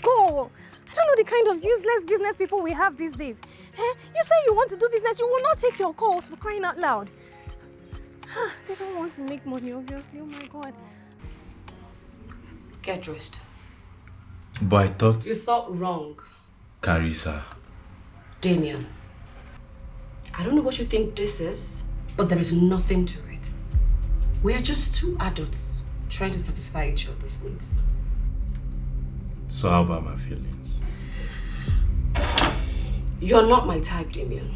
Go! I don't know the kind of useless business people we have these days. You say you want to do business, you will not take your calls, for crying out loud. They don't want to make money, obviously. Oh my God. Get dressed. But I thought... You thought wrong. Carissa. Damien. I don't know what you think this is, but there is nothing to it. We are just two adults trying to satisfy each other's needs. So how about my feelings? You're not my type, Damien.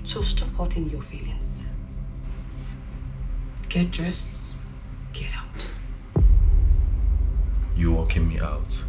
So stop hurting your feelings. Get dressed, get out. You walking me out?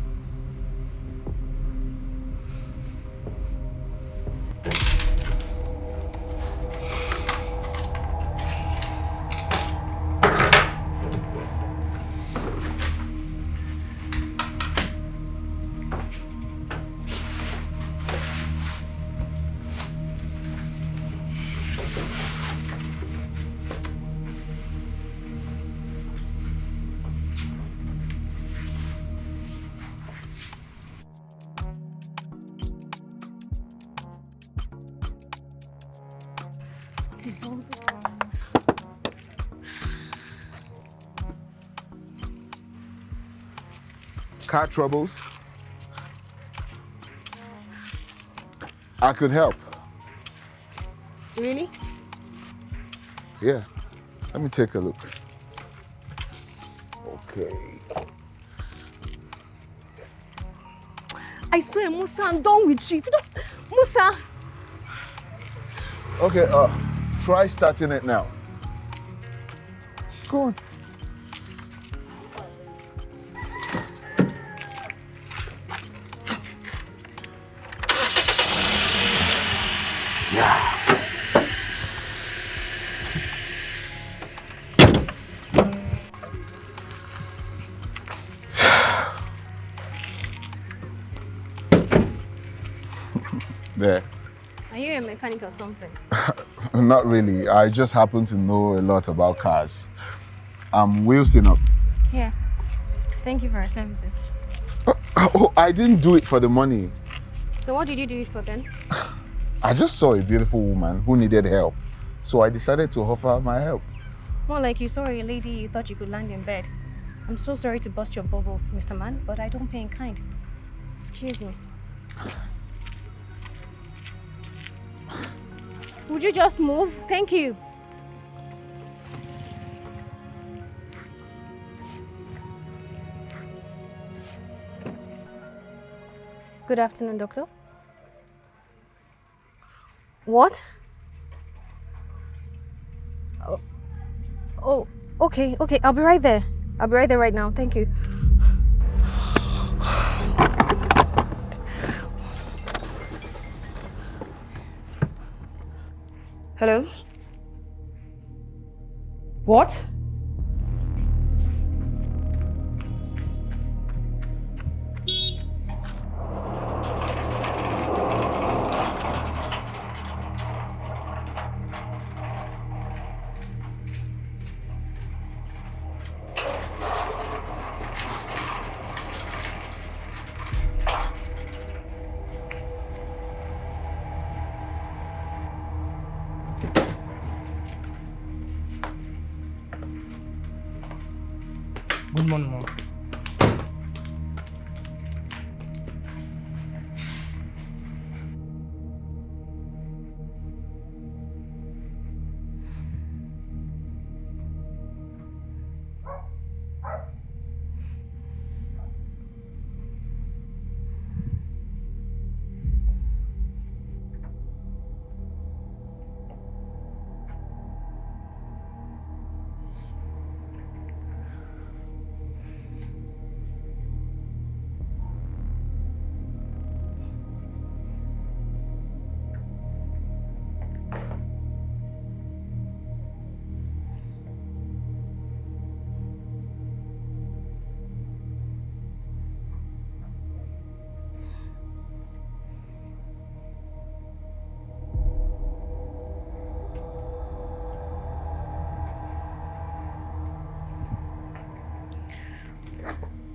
Car troubles? I could help. Really? Yeah. Let me take a look. Okay. I swear, Musa, I'm done with you. If you don't... Musa! Okay, try starting it now. Go on. Yeah. There. Are you a mechanic or something? Not really. I just happen to know a lot about cars. I'm wheelsing up. Yeah. Thank you for our services. Oh, I didn't do it for the money. So what did you do it for then? I just saw a beautiful woman who needed help. So I decided to offer my help. More like you saw a lady you thought you could land in bed. I'm so sorry to bust your bubbles, Mr. Man, but I don't pay in kind. Excuse me. Would you just move? Thank you. Good afternoon, doctor. What? Oh, okay, I'll be right there. I'll be right there right now. Thank you. Hello? What? Good morning, Mom.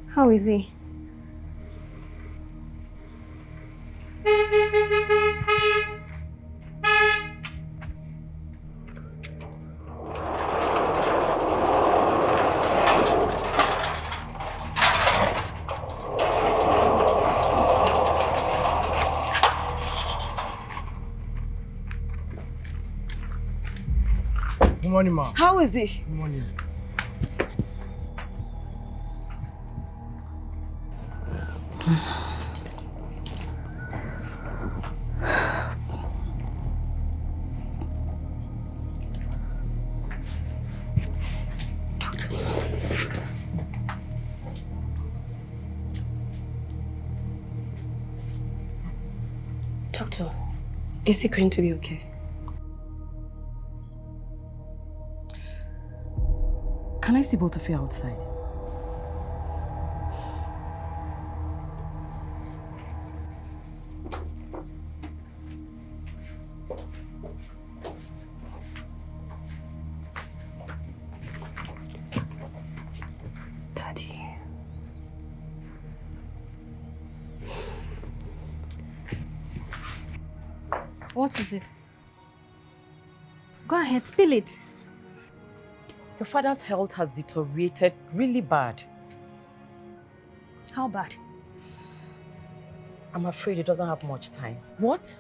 How is he? Good morning, Ma. How is he? Good morning. Doctor, is he going to be okay? Can I see both of you outside? Daddy. What is it? Go ahead, spill it. Your father's health has deteriorated really bad. How bad? I'm afraid he doesn't have much time. What?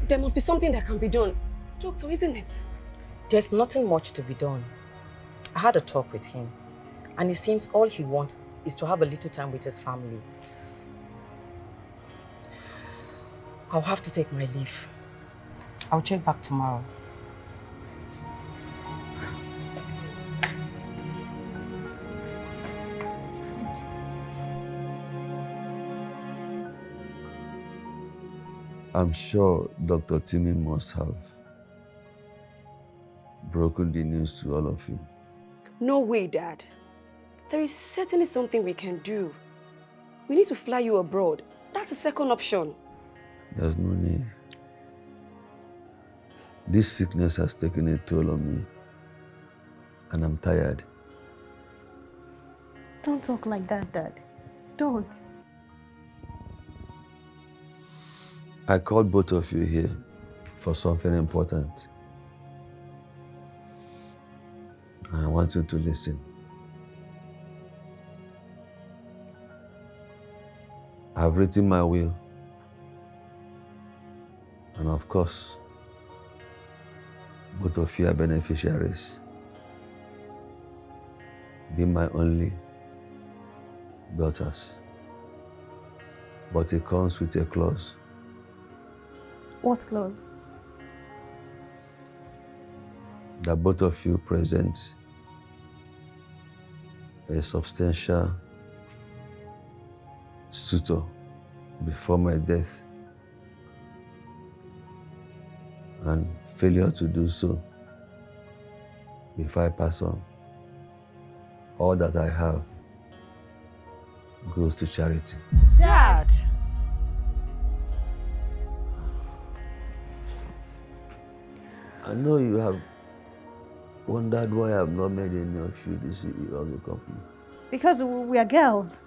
There must be something that can be done. Doctor, isn't it? There's nothing much to be done. I had a talk with him, and it seems all he wants is to have a little time with his family. I'll have to take my leave. I'll check back tomorrow. I'm sure Dr. Timmy must have broken the news to all of you. No way, Dad. There is certainly something we can do. We need to fly you abroad. That's the second option. There's no need. This sickness has taken a toll on me, and I'm tired. Don't talk like that, Dad. Don't. I called both of you here for something important. I want you to listen. I've written my will. And of course, both of you are beneficiaries. Be my only daughters. But it comes with a clause. What clause? That both of you present a substantial suitor before my death. and failure to do so before I pass on, all that I have goes to charity. Dad! I know you have wondered why I have not made any of you the CEO of the company. Because we are girls.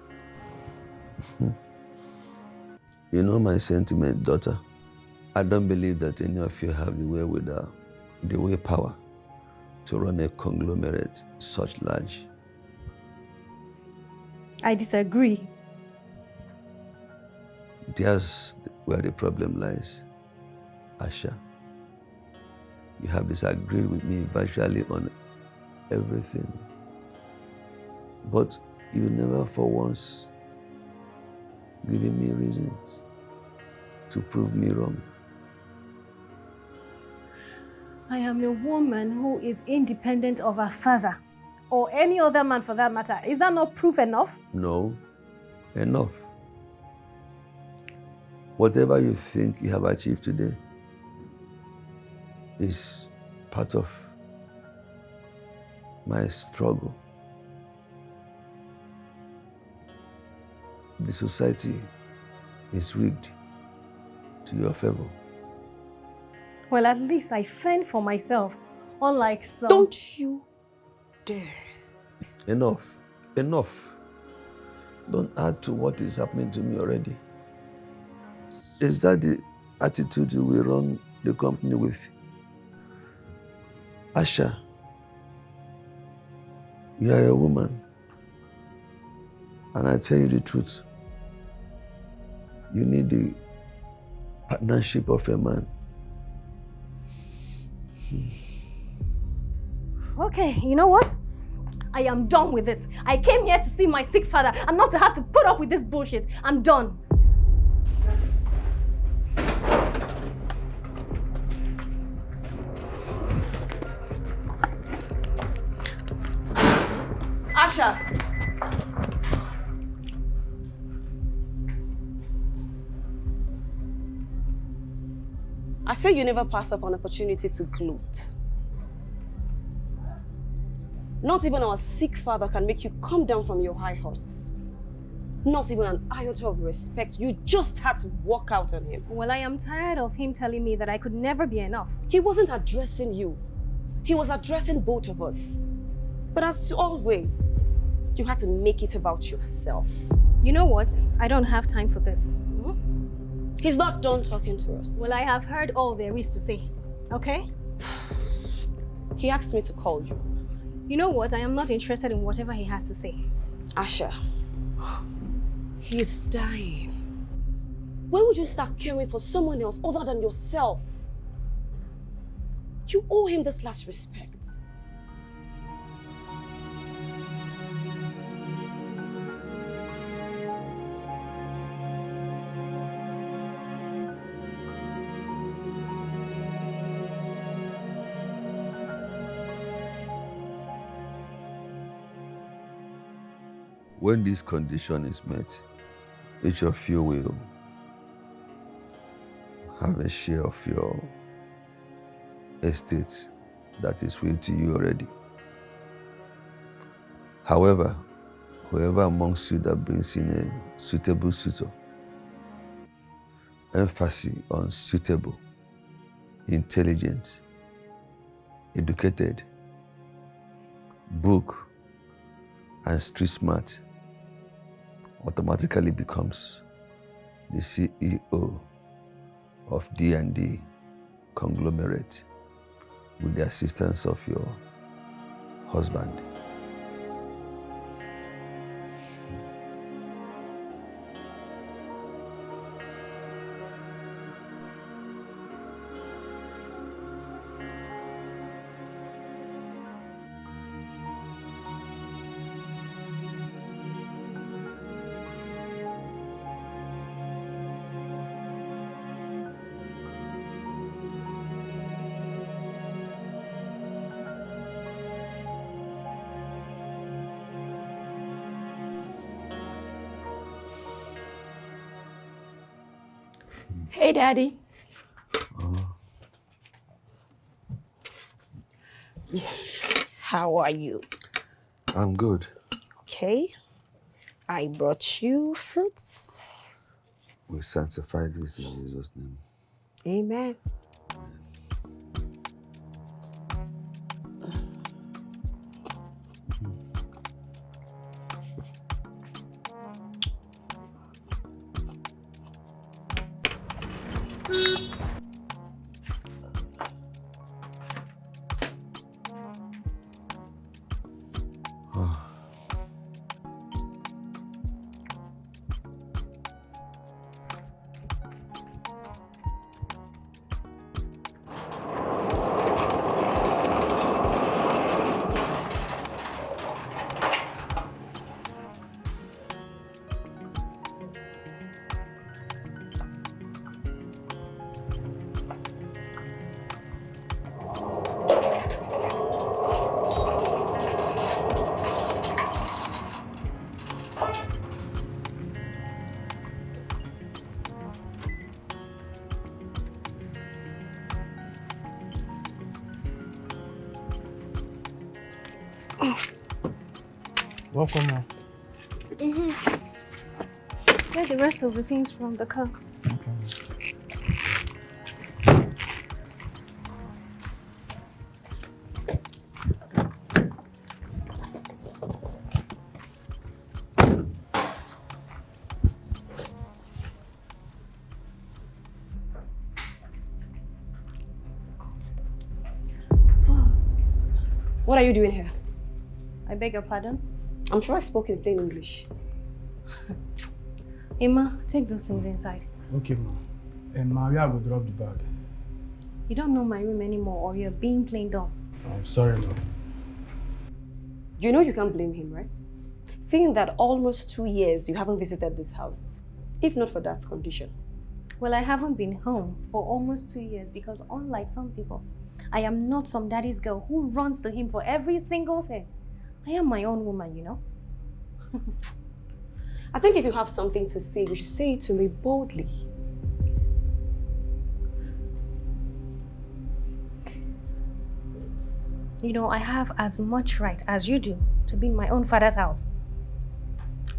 You know my sentiment, daughter. I don't believe that any of you have the wherewithal, the willpower to run a conglomerate such large. I disagree. There's where the problem lies, Asha. You have disagreed with me virtually on everything. But you never for once given me reasons to prove me wrong. I am a woman who is independent of her father, or any other man for that matter. Is that not proof enough? No, enough. Whatever you think you have achieved today is part of my struggle. The society is rigged to your favor. Well, at least I fend for myself, unlike some... Don't you dare. Enough, enough. Don't add to what is happening to me already. Is that the attitude you will run the company with? Asha, you are a woman. And I tell you the truth. You need the partnership of a man. Okay, you know what? I am done with this. I came here to see my sick father and not to have to put up with this bullshit. I'm done. Asha! I say you never pass up an opportunity to gloat. Not even our sick father can make you come down from your high horse. Not even an iota of respect. You just had to walk out on him. Well, I am tired of him telling me that I could never be enough. He wasn't addressing you. He was addressing both of us. But as always, you had to make it about yourself. You know what? I don't have time for this. He's not done talking to us. Well, I have heard all there is to say, okay? He asked me to call you. You know what? I am not interested in whatever he has to say. Asha, he's dying. When would you start caring for someone else other than yourself? You owe him this last respect. When this condition is met, each of you will have a share of your estate that is willed to you already. However, whoever amongst you that brings in a suitable suitor, emphasis on suitable, intelligent, educated, book, and street smart, automatically becomes the CEO of D&D conglomerate with the assistance of your husband. Hey, Daddy. How are you? I'm good. Okay. I brought you fruits. We sanctify this in Jesus' name. Amen. Welcome, ma. Get the rest of the things from the car. What are you doing here? I beg your pardon? I'm sure I spoke in plain English. Emma, take those things inside. Okay, ma. Maria will drop the bag. You don't know my room anymore or you're being plain dumb. I'm sorry, ma. You know you can't blame him, right? Seeing that almost 2 years you haven't visited this house, if not for that condition. Well, I haven't been home for almost 2 years because unlike some people, I am not some daddy's girl who runs to him for every single thing. I am my own woman, you know? I think if you have something to say, you should say it to me boldly. You know, I have as much right as you do to be in my own father's house.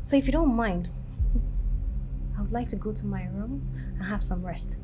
So if you don't mind, I would like to go to my room and have some rest.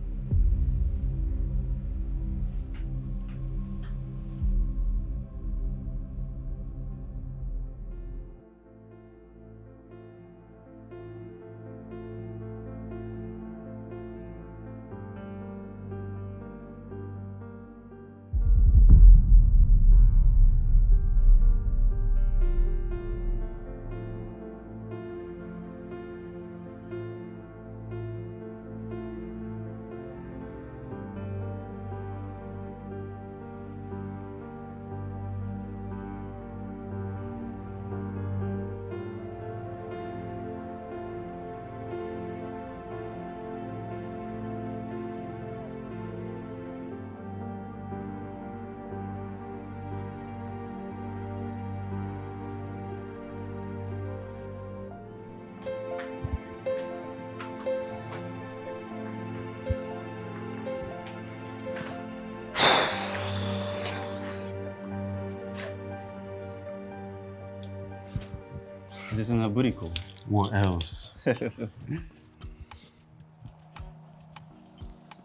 This is an aburico. What else?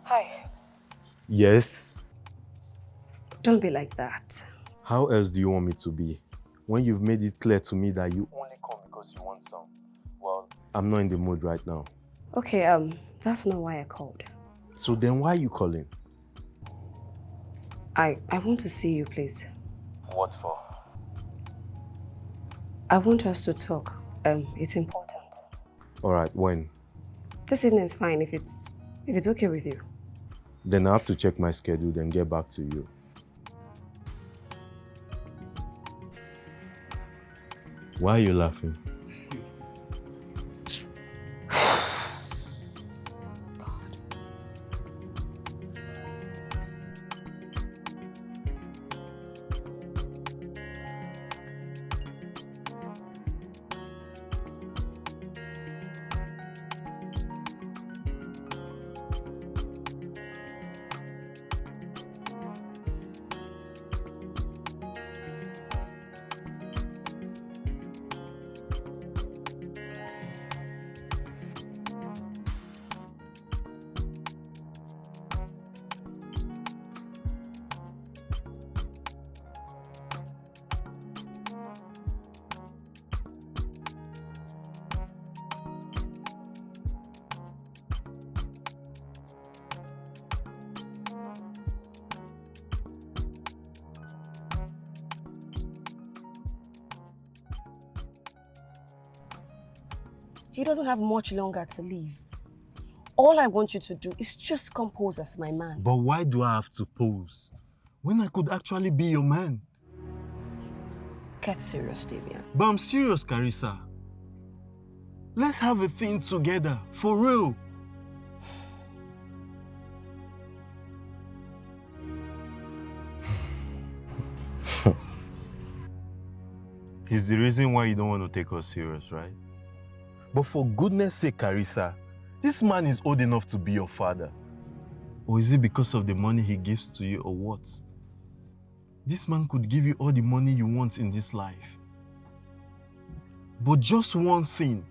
Hi. Yes. Don't be like that. How else do you want me to be? When you've made it clear to me that you only come because you want some. Well, I'm not in the mood right now. Okay, that's not why I called. So then why are you calling? I want to see you, please. What for? I want us to talk. It's important. All right, when? This evening is fine if it's okay with you. Then I have to check my schedule, then get back to you. Why are you laughing? He doesn't have much longer to live. All I want you to do is just compose as my man. But why do I have to pose when I could actually be your man? Get serious, Damian. But I'm serious, Carissa. Let's have a thing together, for real. It's the reason why you don't want to take us serious, right? But for goodness sake, Carissa, this man is old enough to be your father. Or is it because of the money he gives to you, or what? This man could give you all the money you want in this life. But just one thing,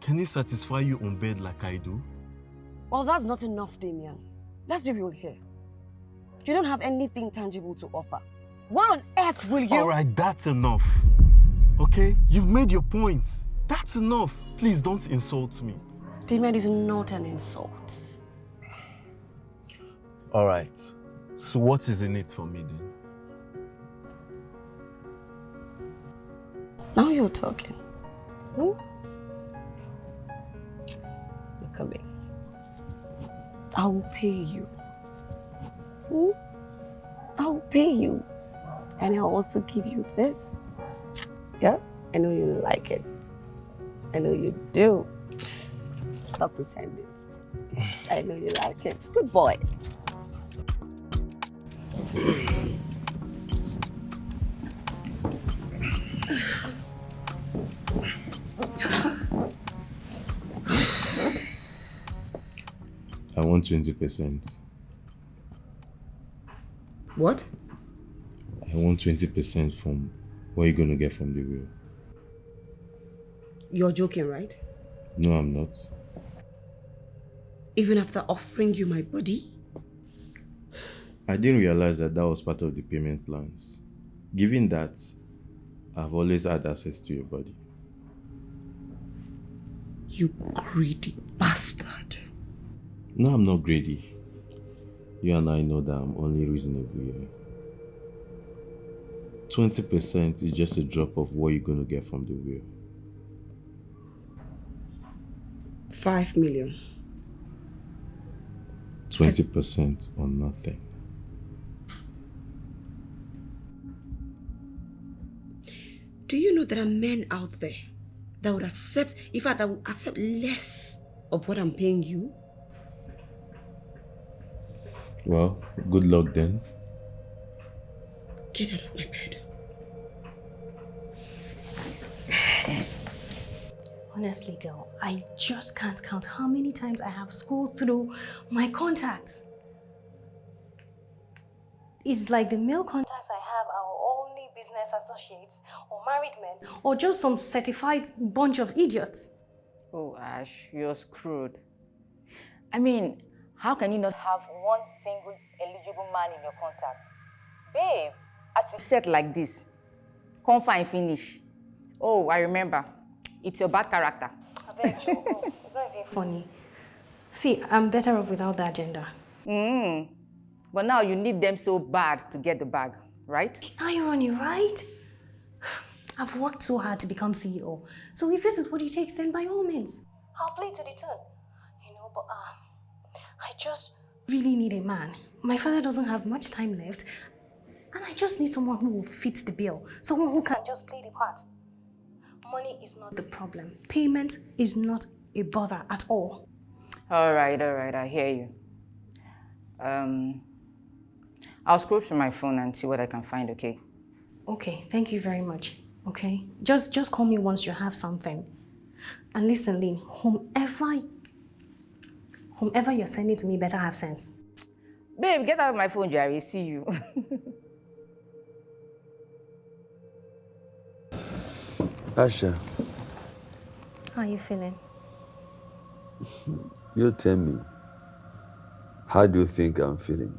can he satisfy you on bed like I do? Well, that's not enough, Damian. Let's be real here. You don't have anything tangible to offer. Why on earth will you? All right, that's enough. Okay? You've made your point. That's enough. Please don't insult me. Damian is not an insult. All right. So what is in it for me then? Now you're talking. Look at me. I will pay you. I will pay you. And I'll also give you this. Yeah? I know you like it. I know you do. Stop pretending. I know you like it. Good boy. I want 20%. What? I want 20% from what you're going to get from the will. You're joking, right? No, I'm not. Even after offering you my body? I didn't realize that that was part of the payment plans. Given that, I've always had access to your body. You greedy bastard. No, I'm not greedy. You and I know that I'm only reasonable here. 20% is just a drop of what you're going to get from the will. 5 million. 20% or nothing. Do you know there are men out there that would accept, in fact, that would accept less of what I'm paying you? Well, good luck then. Get out of my bed. Honestly, girl, I just can't count how many times I have scrolled through my contacts. It's like the male contacts I have are only business associates or married men or just some certified bunch of idiots. Oh, Ash, you're screwed. I mean, how can you not have one single eligible man in your contact? Babe, as you said like this, come fine finish. Oh, I remember. It's your bad character. I beg you, it's not even funny. See, I'm better off without that agenda. But now you need them so bad to get the bag, right? Irony, right? I've worked so hard to become CEO. So if this is what it takes, then by all means, I'll play to the tune. You know, but I just really need a man. My father doesn't have much time left, and I just need someone who will fit the bill. Someone who can just play the part. Money is not the problem. Payment is not a bother at all. All right, I hear you. I'll scroll through my phone and see what I can find, okay? Okay, thank you very much. Okay? Just call me once you have something. And listen, Lynn, whomever you're sending to me better have sense. Babe, get out of my phone, Jerry. See you. Asha, How are you feeling? you tell me, how do you think I'm feeling?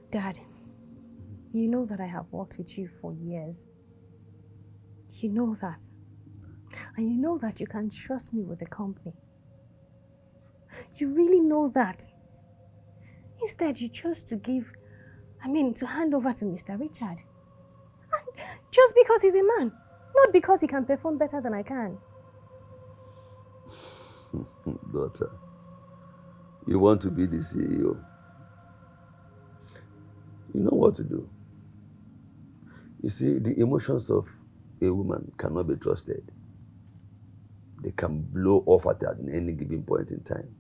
Dad, you know that I have worked with you for years. You know that. And you know that you can trust me with the company. You really know that. Instead, you chose to give I mean, to hand over to Mr. Richard. And just because he's a man, not because he can perform better than I can. Daughter, you want to be the CEO. You know what to do. You see, the emotions of a woman cannot be trusted. They can blow off at any given point in time.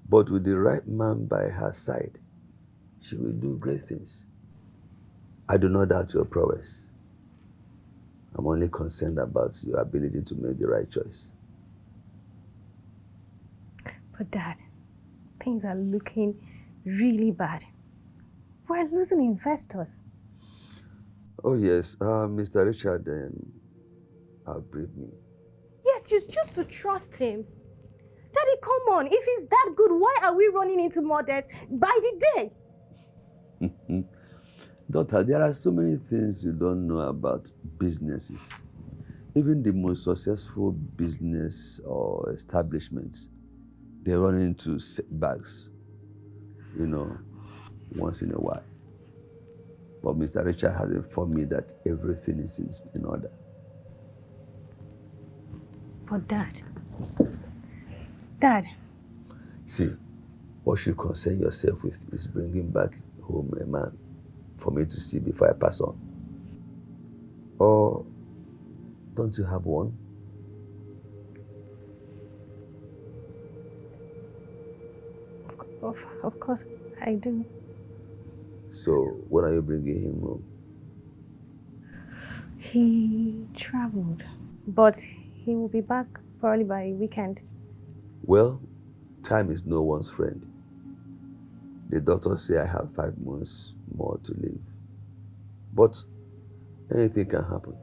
But with the right man by her side, she will do great things. I do not doubt your prowess. I'm only concerned about your ability to make the right choice. But Dad, things are looking really bad. We're losing investors. Oh yes, Mr. Richard outbreed me. Yet you just to trust him. Daddy, come on. If he's that good, why are we running into more debts by the day? Daughter, there are so many things you don't know about businesses. Even the most successful business or establishments, they run into setbacks, once in a while. But Mr. Richard has informed me that everything is in order. But Dad. See, what should concern yourself with is bringing back home a man for me to see before I pass on. Or don't you have one? Of course, I do. So, when are you bringing him home? He traveled, but he will be back probably by weekend. Well, time is no one's friend. The doctors say I have 5 months more to live. But anything can happen.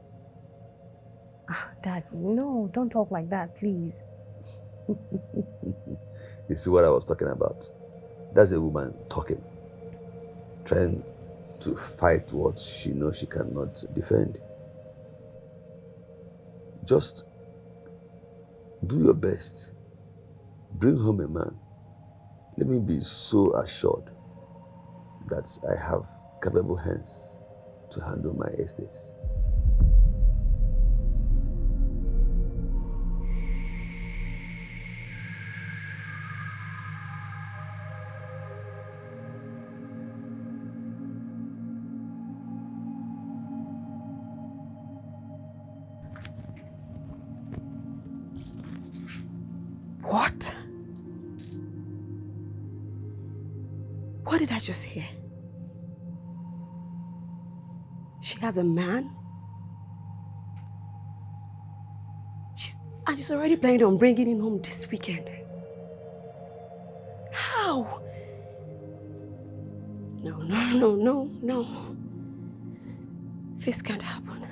Dad, no, don't talk like that, please. You see what I was talking about? That's a woman talking, trying to fight what she knows she cannot defend. Just do your best. Bring home a man. Let me be so assured that I have capable hands to handle my estates. What? What did I just hear? She has a man? And she's already planning on bringing him home this weekend. How? No. This can't happen.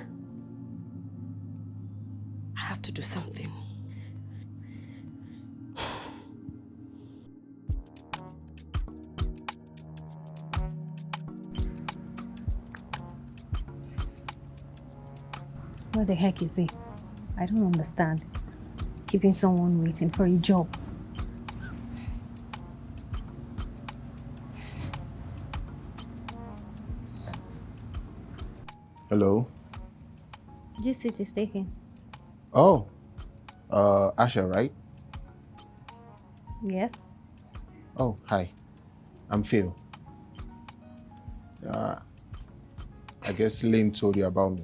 I have to do something. What the heck is he? I don't understand. Keeping someone waiting for a job. Hello? This seat is taken. Oh, Asha, right? Yes? Oh, hi. I'm Phil. I guess Lynn told you about me.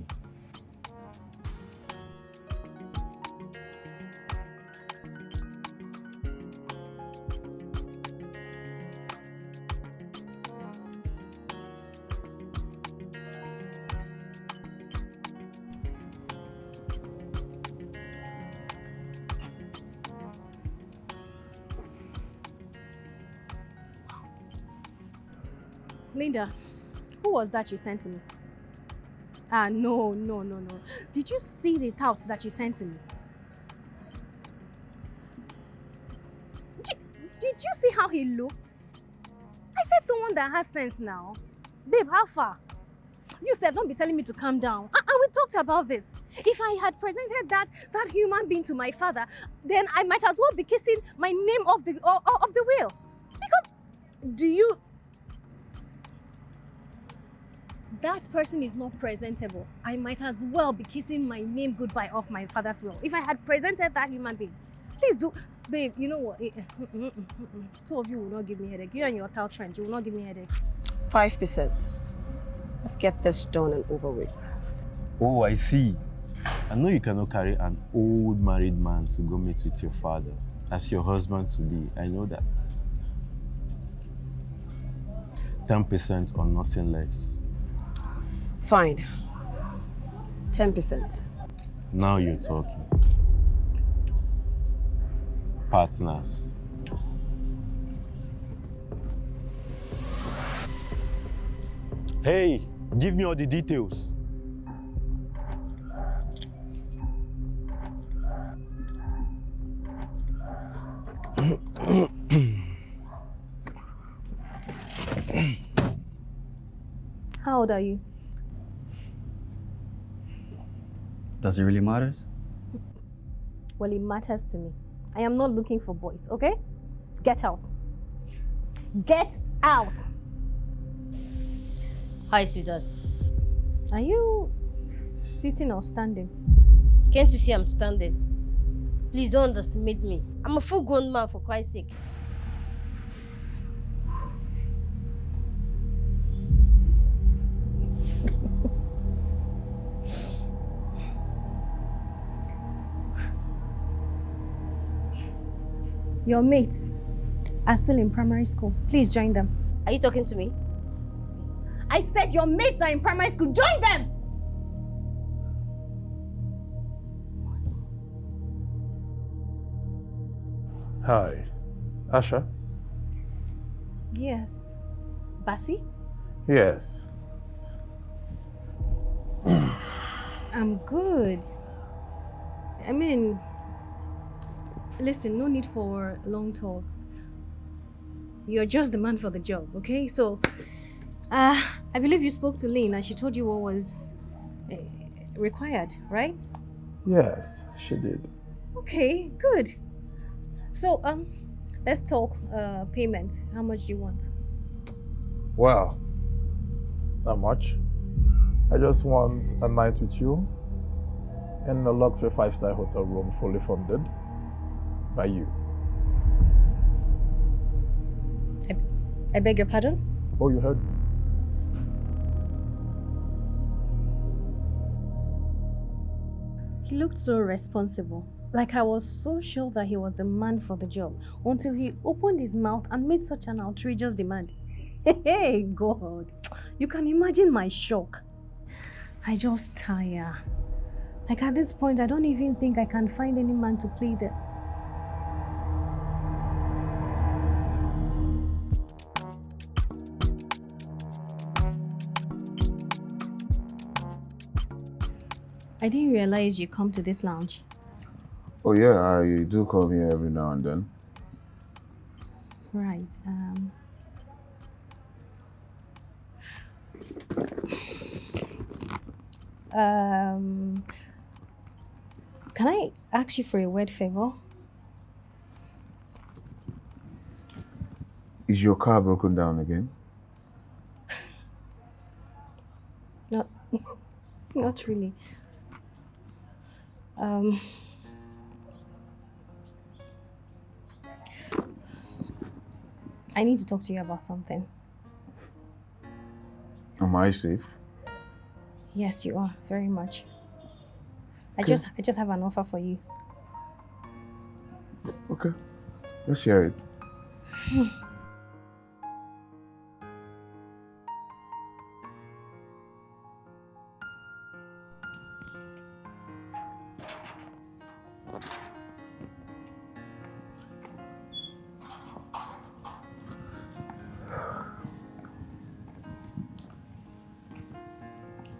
Linda, who was that you sent to me? No. Did you see the touts that you sent to me? Did you see how he looked? I said someone that has sense now. Babe, how far? You said don't be telling me to calm down. And we talked about this. If I had presented that human being to my father, then I might as well be kissing my name off the will. Because do you... that person is not presentable, I might as well be kissing my name goodbye off my father's will. If I had presented that human being, please do. Babe, you know what? Two of you will not give me headache. You and your tout friend, you will not give me headaches. 5%. Let's get this done and over with. Oh, I see. I know you cannot carry an old married man to go meet with your father as your husband to be. I know that. 10% or nothing less. Fine. 10%. Now you're talking. Partners. Hey, give me all the details. How old are you? Does it really matter? Well, it matters to me. I am not looking for boys, okay? Get out. Get out! Hi, sweetheart. Are you sitting or standing? Can't you see I'm standing? Please don't underestimate me. I'm a full-grown man, for Christ's sake. Your mates are still in primary school. Please join them. Are you talking to me? I said your mates are in primary school. Join them! Hi. Asha? Yes. Basi? Yes. I'm good. I mean, listen, no need for long talks. You're just the man for the job, okay? So, I believe you spoke to Lynn and she told you what was required, right? Yes, she did. Okay, good. So, let's talk payment. How much do you want? Well, not much. I just want a night with you in a luxury 5-star hotel room fully funded by you. I beg your pardon? Oh, you heard me. He looked so responsible. Like I was so sure that he was the man for the job until he opened his mouth and made such an outrageous demand. Hey, God. You can imagine my shock. I just tire. Like at this point, I don't even think I can find any man to play the... I didn't realize you come to this lounge. Oh yeah, I do come here every now and then. Right. Can I ask you for a word favor? Is your car broken down again? Not really. I need to talk to you about something. Am I safe? Yes, you are, very much. Okay. I just have an offer for you. Okay, let's hear it.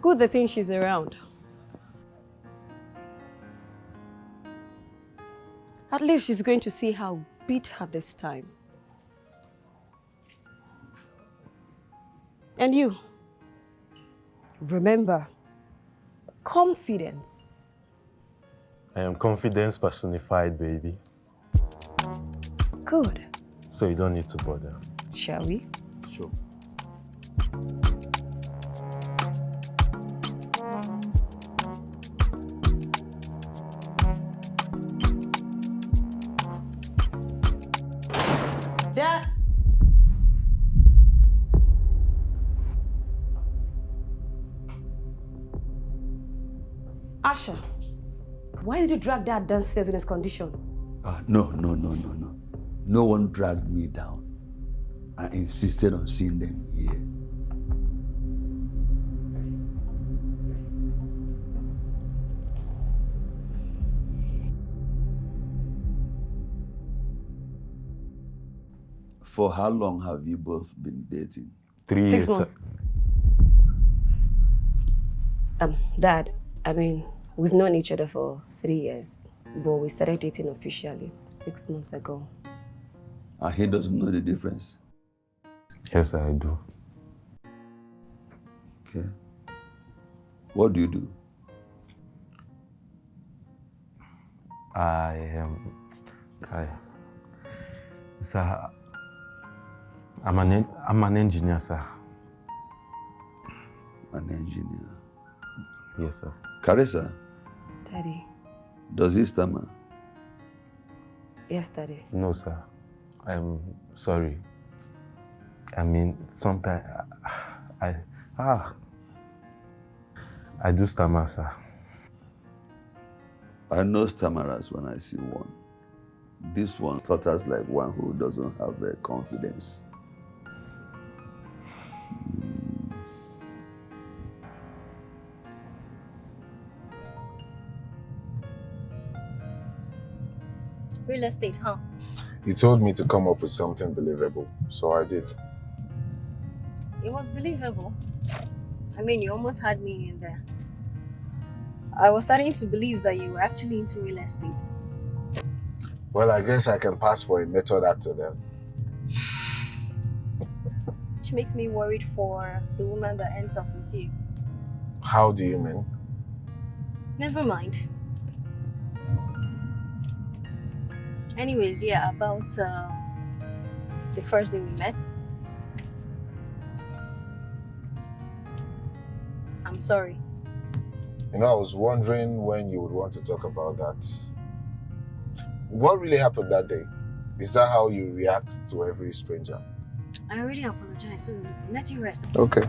Good the thing she's around. At least she's going to see how beat her this time. And you, remember, confidence. I am confidence personified, baby. Good. So you don't need to bother. Shall we? Sure. Dad. Asha, why did you drag Dad downstairs in his condition? No. No one dragged me down. I insisted on seeing them here. For how long have you both been dating? 3 years. 6 months. Dad, we've known each other for 3 years, but we started dating officially 6 months ago. And he doesn't know the difference? Yes, I do. Okay. What do you do? Sir, I'm an engineer, sir. An engineer? Yes, sir. Carissa? Daddy. Does he stammer? Yes, Daddy. No, sir. I'm sorry. Sometimes I do stammer, sir. I know stammerers when I see one. This one stutters like one who doesn't have confidence. Real estate, huh? You told me to come up with something believable, so I did. It was believable. You almost had me in there. I was starting to believe that you were actually into real estate. Well, I guess I can pass for a method actor then. Which makes me worried for the woman that ends up with you. How do you mean? Never mind. Anyways, yeah, about the first day we met. I'm sorry. I was wondering when you would want to talk about that. What really happened that day? Is that how you react to every stranger? I already apologized, so let it rest. Okay.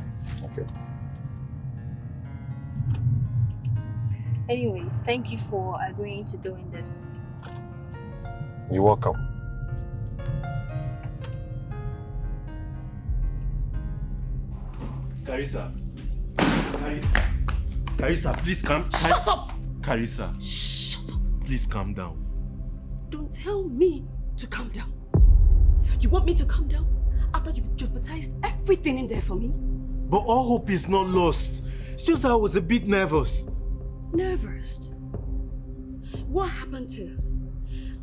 Anyways, thank you for agreeing to doing this. You're welcome. Carissa, please calm. Shut up! Carissa. Shut up! Please calm down. Don't tell me to calm down. You want me to calm down after you've jeopardized everything in there for me? But all hope is not lost. It's just I was a bit nervous. Nervous? What happened to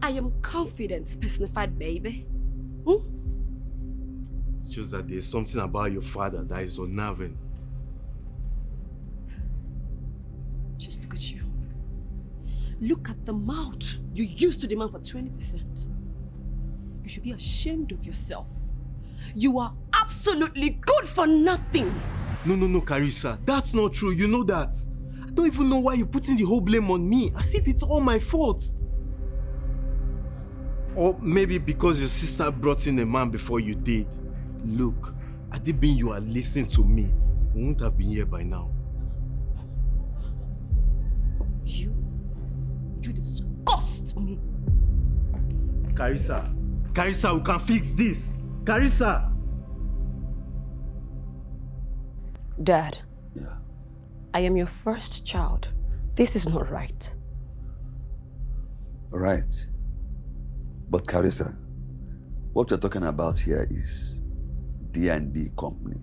I am confidence personified, baby? It's just that there's something about your father that is unnerving. Just look at you. Look at the mouth you used to demand for 20%. You should be ashamed of yourself. You are absolutely good for nothing. No, Carissa. That's not true. You know that. I don't even know why you're putting the whole blame on me, as if it's all my fault. Or maybe because your sister brought in a man before you did. Look, had it been you had listened to me, we wouldn't have been here by now. You disgust me. Carissa, we can fix this. Carissa! Dad. Yeah. I am your first child. This is not right. Right. But Carissa, what you're talking about here is D&D company.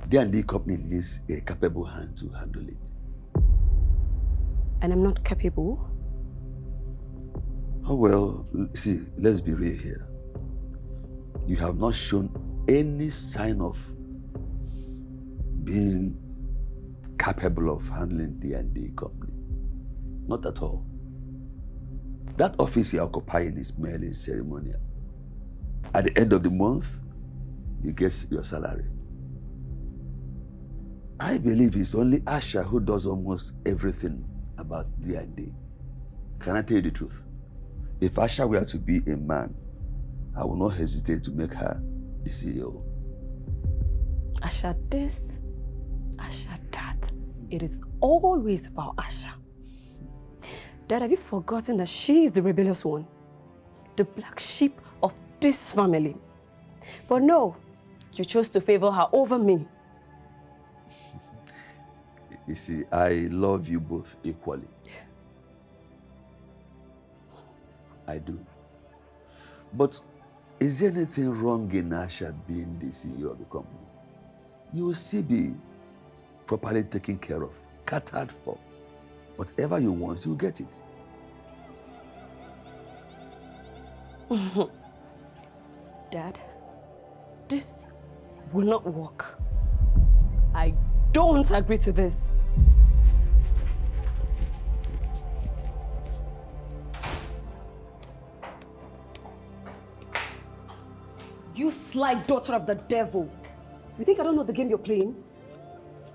D&D company needs a capable hand to handle it. And I'm not capable? Oh well, see, let's be real here. You have not shown any sign of being capable of handling D&D company. Not at all. That office you're occupying is merely ceremonial. At the end of the month, you get your salary. I believe it's only Asha who does almost everything about D&D. Can I tell you the truth? If Asha were to be a man, I will not hesitate to make her the CEO. Asha this, Asha that. It is always about Asha. Dad, have you forgotten that she is the rebellious one? The black sheep of this family. But no, you chose to favor her over me. You see, I love you both equally. I do. But is there anything wrong in Asha being the CEO of the company? You will still be properly taken care of, catered for. Whatever you want, you'll get it. Dad, this will not work. I don't agree to this. You sly daughter of the devil. You think I don't know the game you're playing?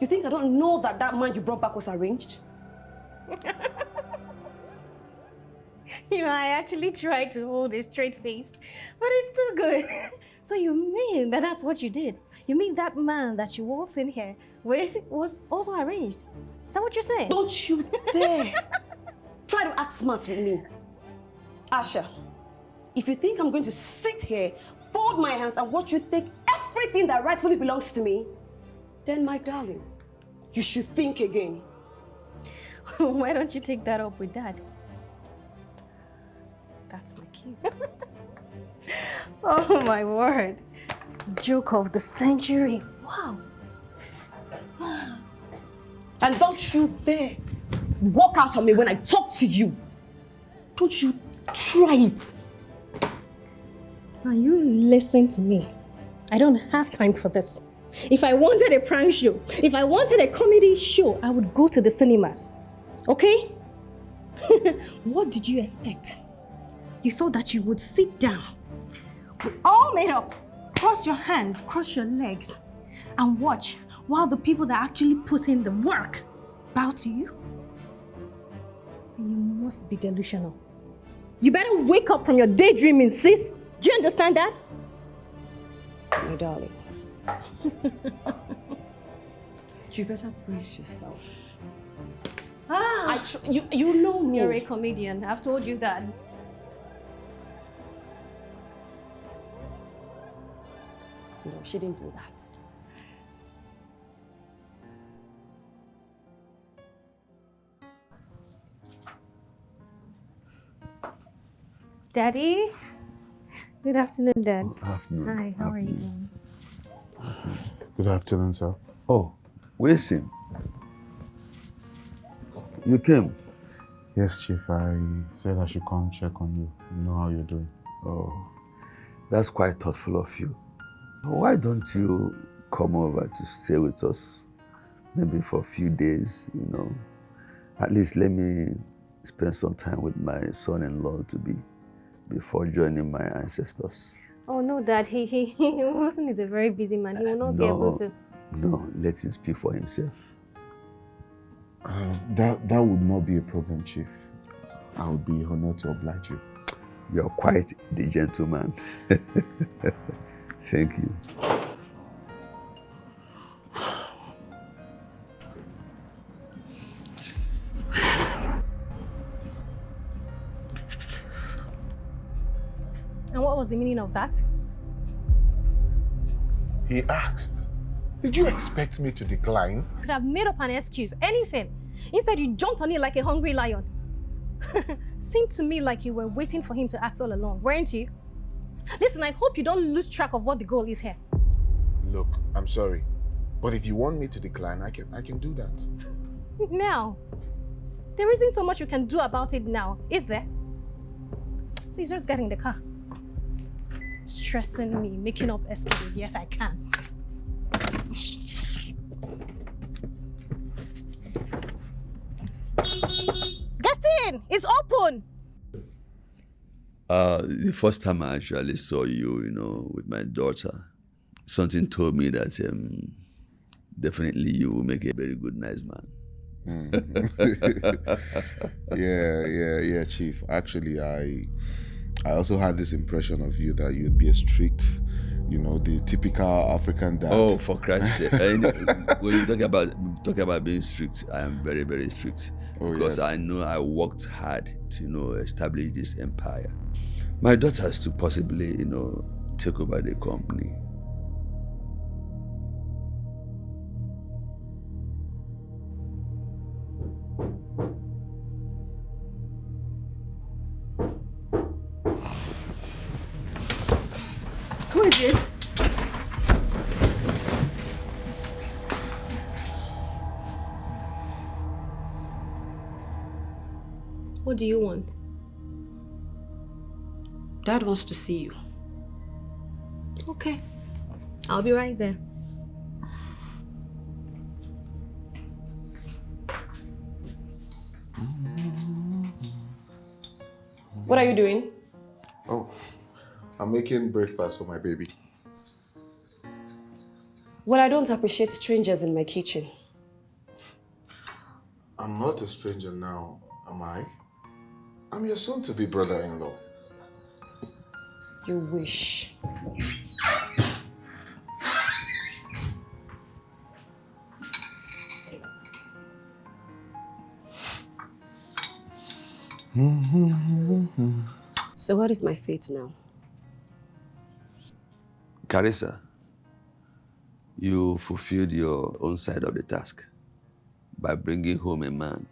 You think I don't know that that man you brought back was arranged? You know, I actually tried to hold a straight face, but it's still good. So you mean that that's what you did? You mean that man that you waltzed in here with was also arranged? Is that what you're saying? Don't you dare try to act smart with me. Asha, if you think I'm going to sit here, fold my hands and watch you take everything that rightfully belongs to me, then my darling, you should think again. Why don't you take that up with Dad? That's my cue. Oh my word. Joke of the century. Wow. And don't you dare walk out on me when I talk to you. Don't you try it. Now you listen to me. I don't have time for this. If I wanted a prank show, if I wanted a comedy show, I would go to the cinemas. Okay? What did you expect? You thought that you would sit down, all made up, cross your hands, cross your legs, and watch while the people that actually put in the work bow to you? Then you must be delusional. You better wake up from your daydreaming, sis. Do you understand that? My darling, you better brace yourself. You know me. You're a comedian. I've told you that. No, she didn't do that. Daddy? Good afternoon, Dad. Good afternoon. Hi, how are you doing? Good afternoon, sir. Oh, Wilson. You came? Yes, Chief. I said I should come check on you. You know how you're doing. Oh, that's quite thoughtful of you. Why don't you come over to stay with us? Maybe for a few days, you know. At least let me spend some time with my son-in-law to be before joining my ancestors. Oh no, Dad. Wilson is a very busy man. He will not be able to. No, let him speak for himself. That would not be a problem, Chief. I would be honored to oblige you. You're quite the gentleman. Thank you. And what was the meaning of that? He asked, did you expect me to decline? You could have made up an excuse, anything. Instead, you jumped on it like a hungry lion. Seemed to me like you were waiting for him to act all along, weren't you? Listen, I hope you don't lose track of what the goal is here. Look, I'm sorry, but if you want me to decline, I can do that. Now, there isn't so much you can do about it now, is there? Please just get in the car. Stressing me, making up excuses. Yes, I can. Get in! It's open! The first time I actually saw you, you know, with my daughter, something told me that definitely you will make a very good, nice man. Yeah, Chief. Actually, I also had this impression of you that you'd be a strict, the typical African dad. Oh, for Christ's sake. When you talk about being strict, I am very, very strict. Oh, because yes. I know I worked hard to, establish this empire. My daughter has to possibly, take over the company. Who is it? What do you want? Dad wants to see you. Okay. I'll be right there. What are you doing? Oh, I'm making breakfast for my baby. Well, I don't appreciate strangers in my kitchen. I'm not a stranger now, am I? I'm your soon-to-be brother-in-law. You wish. So what is my fate now? Carissa, you fulfilled your own side of the task by bringing home a man.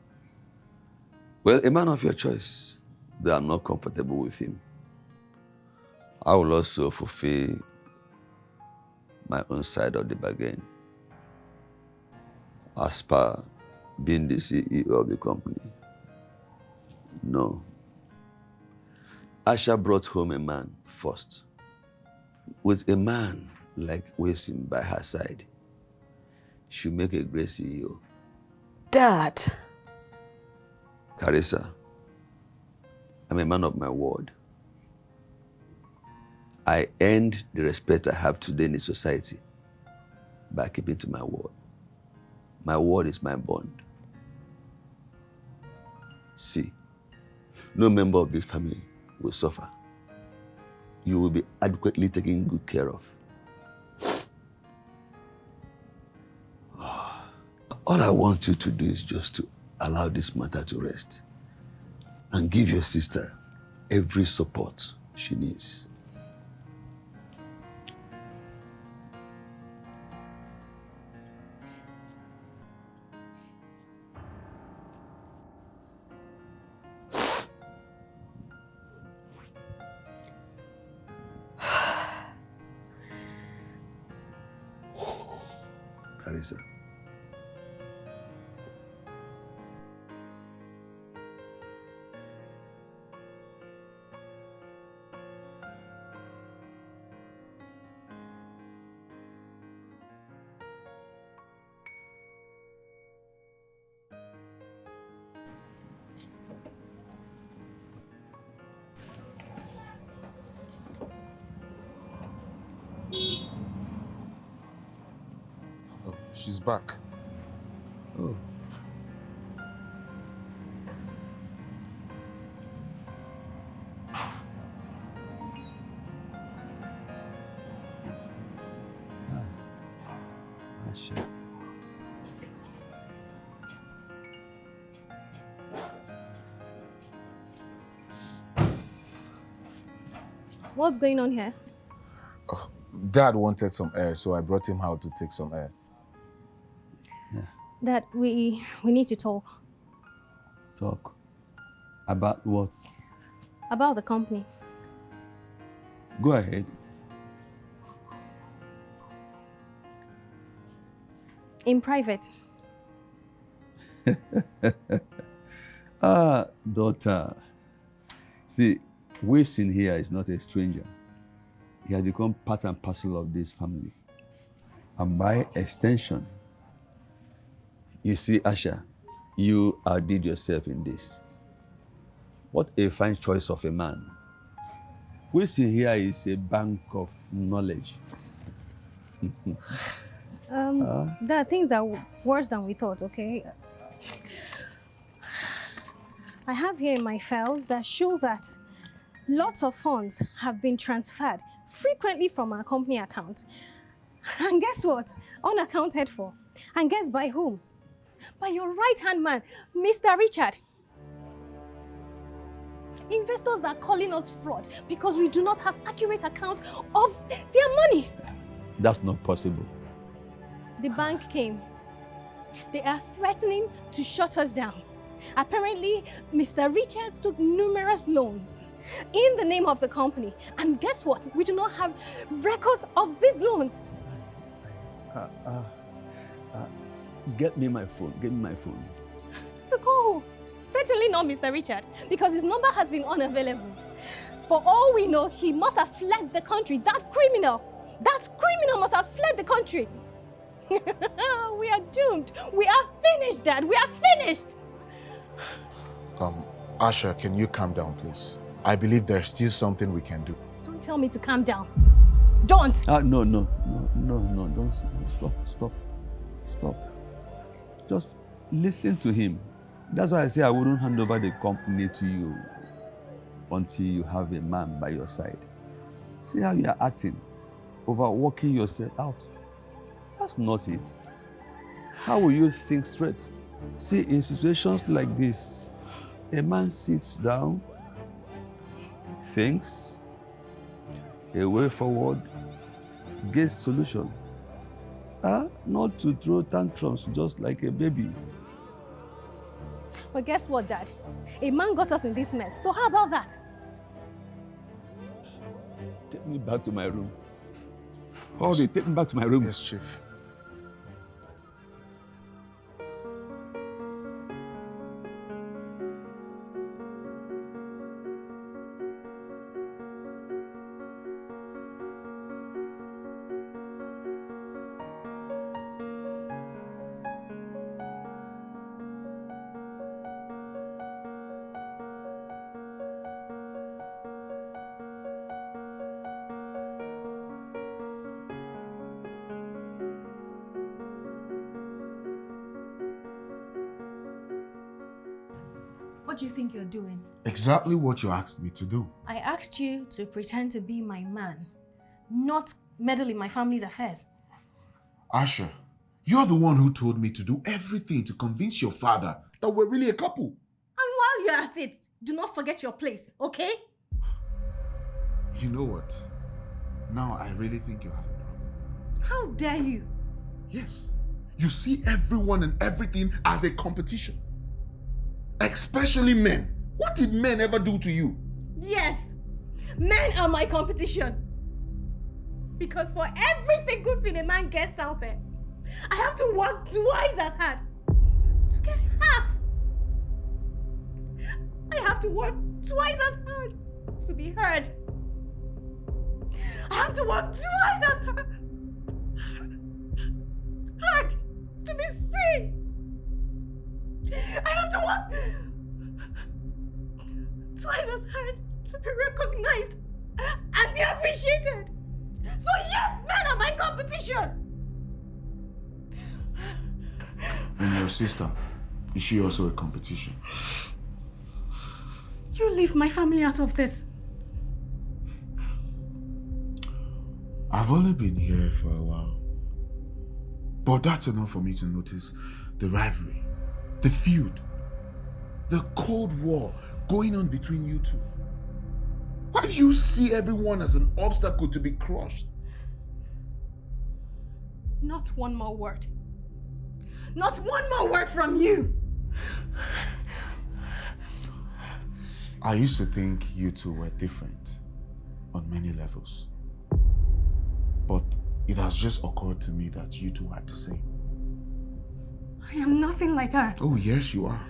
Well, a man of your choice. They are not comfortable with him. I will also fulfill my own side of the bargain as per being the CEO of the company. No. Asha brought home a man first. With a man like Wilson by her side, she'll make a great CEO. Dad. Carissa, I'm a man of my word. I earned the respect I have today in the society by keeping to my word. My word is my bond. See, no member of this family will suffer. You will be adequately taken good care of. All I want you to do is just to allow this matter to rest and give your sister every support she needs. Carissa. Oh, she's back. Oh. Asha. What's going on here? Oh, Dad wanted some air, so I brought him out to take some air. Dad, we need to talk. Talk? About what? About the company. Go ahead. In private. Daughter. See, Wilson here is not a stranger. He has become part and parcel of this family. And by extension, you see, Asha, you outdid yourself in this. What a fine choice of a man. Wilson here is a bank of knowledge. Dad, things are worse than we thought, okay? I have here in my files that show that lots of funds have been transferred frequently from our company account. And guess what? Unaccounted for. And guess by whom? By your right-hand man, Mr. Richard. Investors are calling us fraud because we do not have accurate account of their money. That's not possible. The bank came. They are threatening to shut us down. Apparently, Mr. Richards took numerous loans in the name of the company. And guess what? We do not have records of these loans. Get me my phone. Get me my phone. To go. Certainly not Mr. Richard, because his number has been unavailable. For all we know, he must have fled the country. That criminal must have fled the country. We are doomed. We are finished, Dad. We are finished. Asha, can you calm down, please? I believe there's still something we can do. Don't tell me to calm down. Don't. No, don't. Stop. Just listen to him. That's why I say I wouldn't hand over the company to you until you have a man by your side. See how you are acting, overworking yourself out. That's not it. How will you think straight? See, in situations like this, a man sits down, thinks, a way forward, gets solution. Not to throw tantrums just like a baby. But guess what, Dad? A man got us in this mess. So how about that? Take me back to my room. Hurry, take me back to my room. Yes, Chief. What do you think you're doing? Exactly what you asked me to do. I asked you to pretend to be my man, not meddle in my family's affairs. Asha, you're the one who told me to do everything to convince your father that we're really a couple. And while you're at it, do not forget your place, okay? You know what? Now I really think you have a problem. How dare you? Yes. You see everyone and everything as a competition. Especially men. What did men ever do to you? Yes, men are my competition. Because for every single thing a man gets out there, I have to work twice as hard to get half. I have to work twice as hard to be heard. I have to work twice as hard to be seen. I have to work twice as hard to be recognized and be appreciated. So yes, men are my competition. And your sister, is she also a competition? You leave my family out of this. I've only been here for a while. But that's enough for me to notice the rivalry, the feud, the Cold War going on between you two. Why do you see everyone as an obstacle to be crushed? Not one more word. Not one more word from you. I used to think you two were different on many levels. But it has just occurred to me that you two are the same. I am nothing like her. Oh, yes, you are.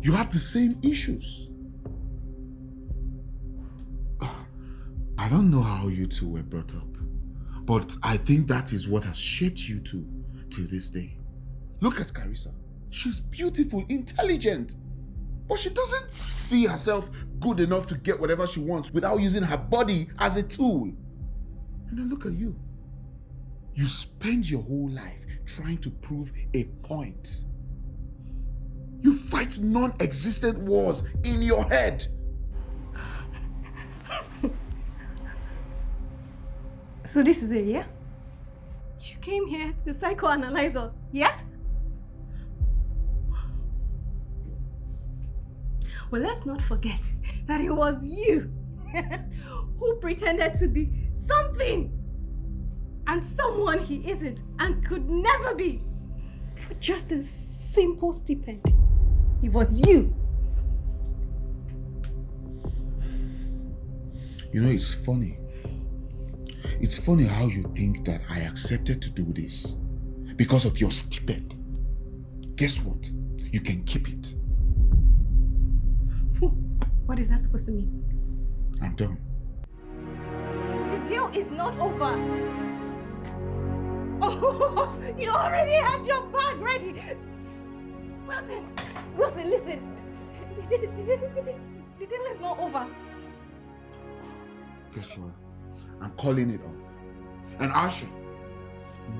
You have the same issues. I don't know how you two were brought up, but I think that is what has shaped you two till this day. Look at Carissa. She's beautiful, intelligent, but she doesn't see herself good enough to get whatever she wants without using her body as a tool. And then look at you. You spend your whole life trying to prove a point. You fight non-existent wars in your head. So this is it, yeah? You came here to psychoanalyze us, yes? Well, let's not forget that it was you who pretended to be something and someone he isn't and could never be for just a simple stipend. It was you. You know, it's funny. It's funny how you think that I accepted to do this because of your stipend. Guess what? You can keep it. What is that supposed to mean? I'm done. The deal is not over. Oh, you already had your bag ready. Wilson, listen. The deal is not over. Guess what? I'm calling it off. And Asha,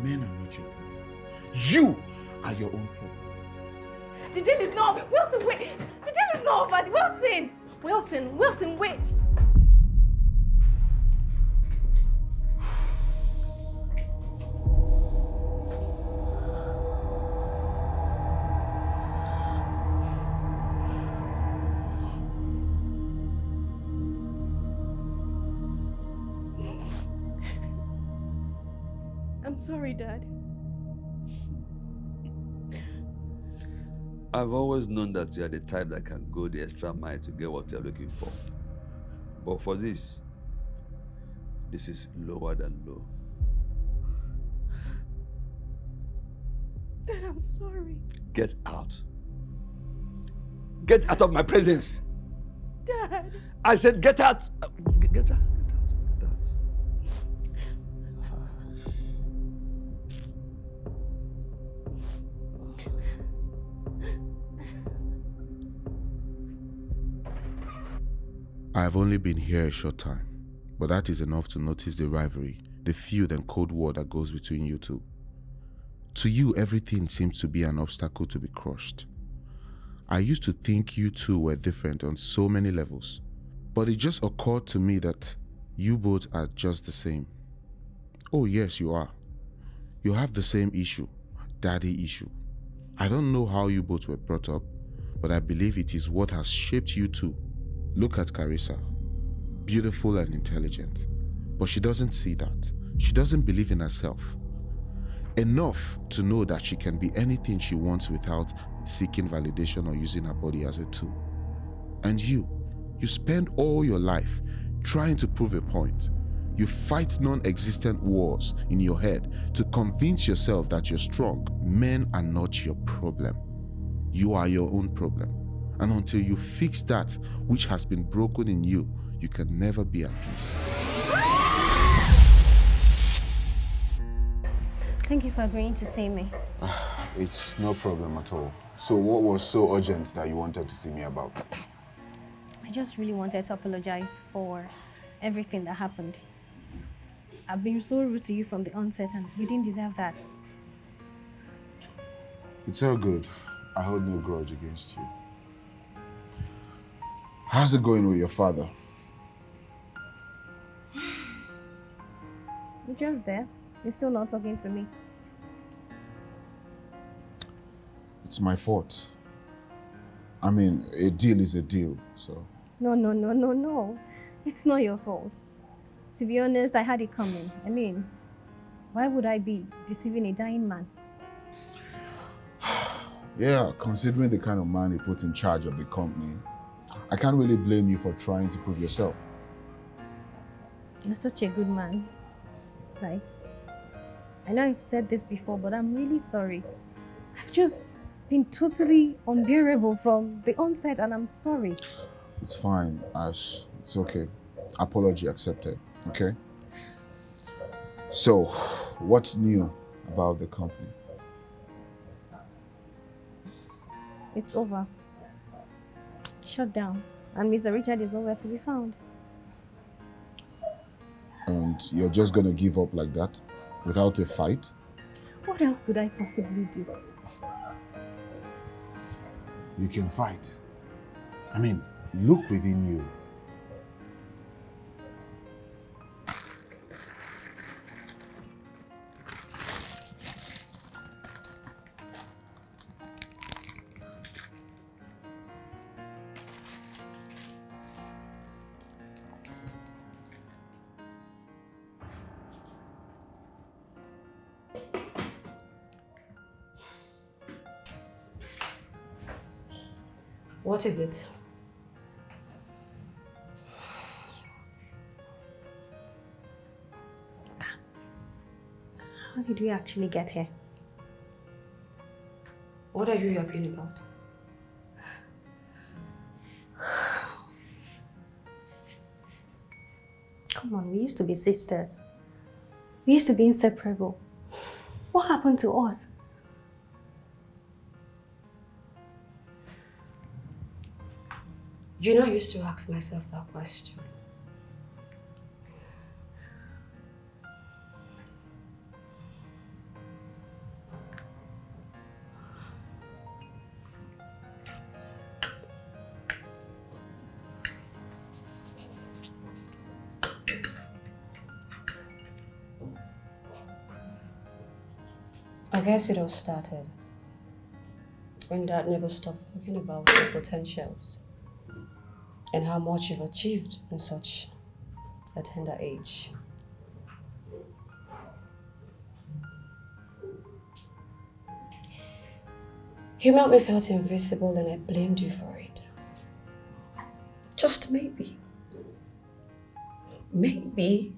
men are not your problem. You are your own problem. The deal is not. Wilson, wait. The deal is not over. Wilson, wait. I'm sorry, Dad. I've always known that you are the type that can go the extra mile to get what you're looking for. But for this is lower than low. Dad, I'm sorry. Get out. Get out of my presence. Dad. I said get out. Get out. I have only been here a short time, but that is enough to notice the rivalry, the feud and cold war that goes between you two. To you, everything seems to be an obstacle to be crushed. I used to think you two were different on so many levels, but it just occurred to me that you both are just the same. Oh yes, you are. You have the same issue, daddy issue. I don't know how you both were brought up, but I believe it is what has shaped you two. Look at Carissa, beautiful and intelligent, but she doesn't see that. She doesn't believe in herself. Enough to know that she can be anything she wants without seeking validation or using her body as a tool. And you spend all your life trying to prove a point. You fight non-existent wars in your head to convince yourself that you're strong. Men are not your problem. You are your own problem. And until you fix that which has been broken in you, you can never be at peace. Thank you for agreeing to see me. It's no problem at all. So what was so urgent that you wanted to see me about? I just really wanted to apologize for everything that happened. I've been so rude to you from the onset and you didn't deserve that. It's all good. I hold no grudge against you. How's it going with your father? You're just there. You're still not talking to me. It's my fault. I mean, a deal is a deal, so... No. It's not your fault. To be honest, I had it coming. I mean, why would I be deceiving a dying man? Yeah, considering the kind of man he put in charge of the company, I can't really blame you for trying to prove yourself. You're such a good man. Like, I know I've said this before, but I'm really sorry. I've just been totally unbearable from the onset and I'm sorry. It's fine, Ash. It's okay. Apology accepted, okay? So, what's new about the company? It's over. Shut down. And Mr. Richard is nowhere to be found. And you're just gonna give up like that? Without a fight? What else could I possibly do? You can fight. I mean, look within you. What is it? How did we actually get here? What are you yapping about? Come on, we used to be sisters. We used to be inseparable. What happened to us? You know, I used to ask myself that question. I guess it all started when Dad never stops talking about your potentials and how much you've achieved in such a tender age. He made me feel invisible and I blamed you for it. Just maybe. Maybe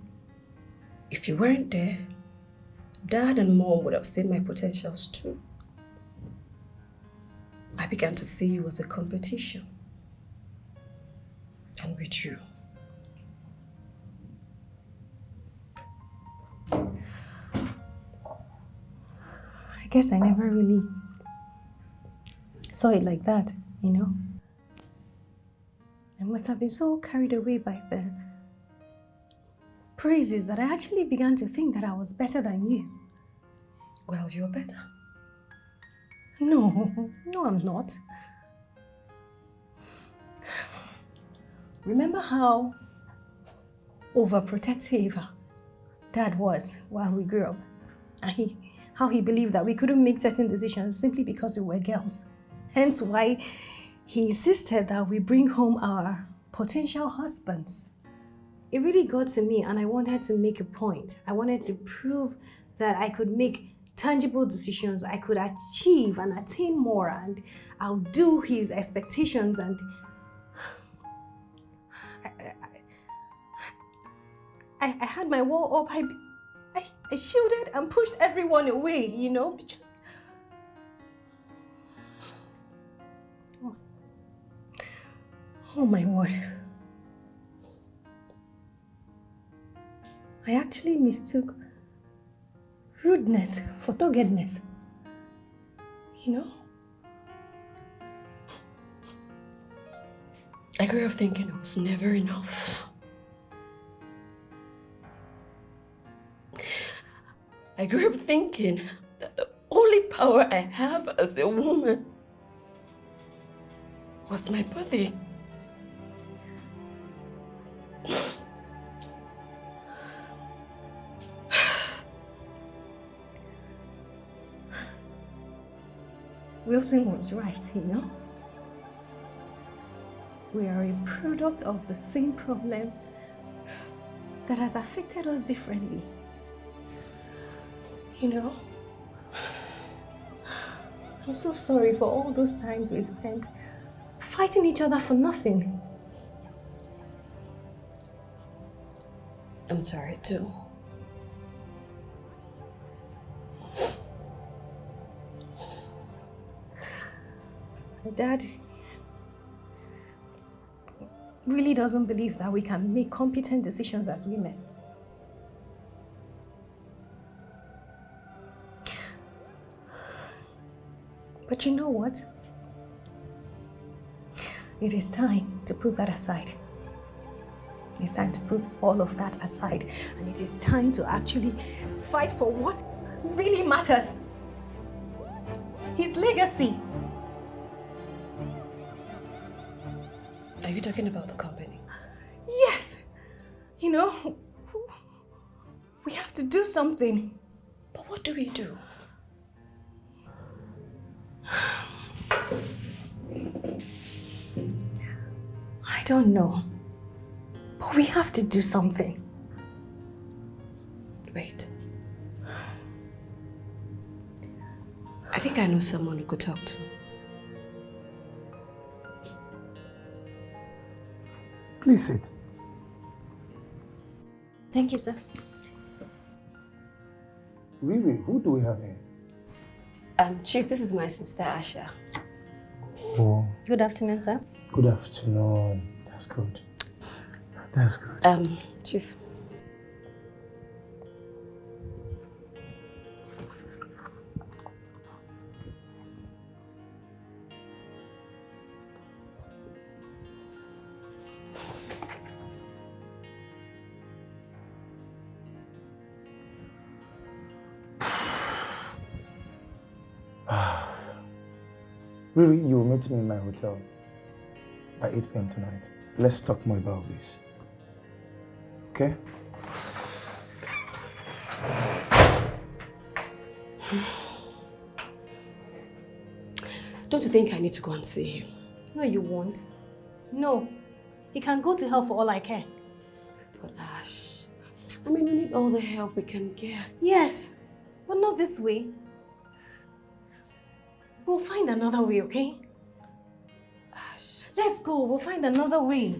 if you weren't there, Dad and Mom would have seen my potentials too. I began to see you as a competition. And with you. I guess I never really saw it like that, you know? I must have been so carried away by the praises that I actually began to think that I was better than you. Well, you're better. No, I'm not. Remember how overprotective Dad was while we grew up? And how he believed that we couldn't make certain decisions simply because we were girls. Hence why he insisted that we bring home our potential husbands. It really got to me and I wanted to make a point. I wanted to prove that I could make tangible decisions, I could achieve and attain more and outdo his expectations, and I had my wall up. I shielded and pushed everyone away, you know, because oh my word. I actually mistook rudeness for doggedness. You know? I grew up thinking it was never enough. I grew up thinking that the only power I have as a woman was my body. Wilson was right, you know? We are a product of the same problem that has affected us differently. You know? I'm so sorry for all those times we spent fighting each other for nothing. I'm sorry too. Dad really doesn't believe that we can make competent decisions as women. But you know what? It is time to put that aside. It's time to put all of that aside. And it is time to actually fight for what really matters. His legacy. Are you talking about the company? Yes. You know, we have to do something. But what do we do? I don't know. But we have to do something. Wait. I think I know someone who could talk to. Please sit. Thank you, sir. Riri, who do we have here? Chief, this is my sister Asha. Oh, Good afternoon, sir. good afternoon. That's good. That's good. Chief. Riri, you will meet me in my hotel by 8 p.m. tonight. Let's talk more about this. Okay? Don't you think I need to go and see him? No, you won't. No. He can go to hell for all I care. But Ash, I mean, we need all the help we can get. Yes, but not this way. We'll find another way, okay? Ash. Let's go. We'll find another way.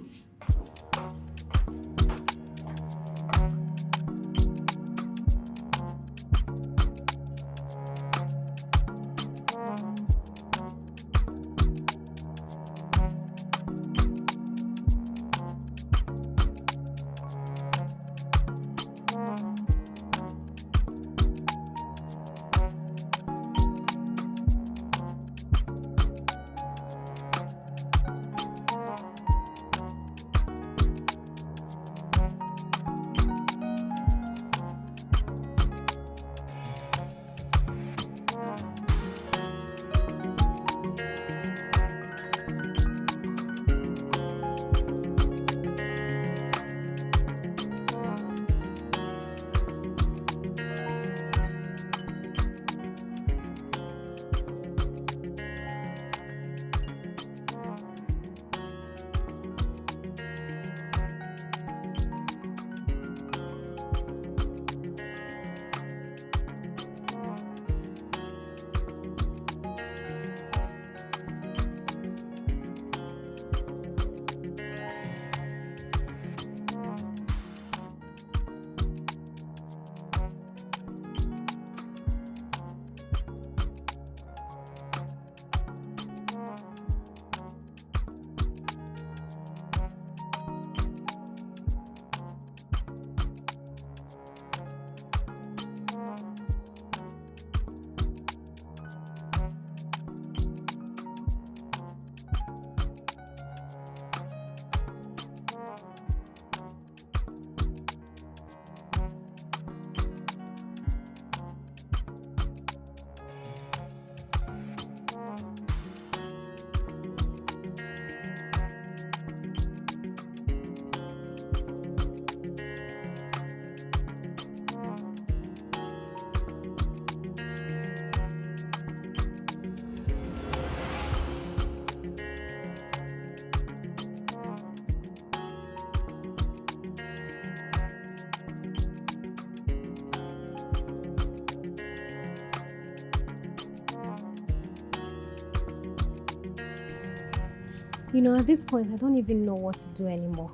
You know, at this point, I don't even know what to do anymore.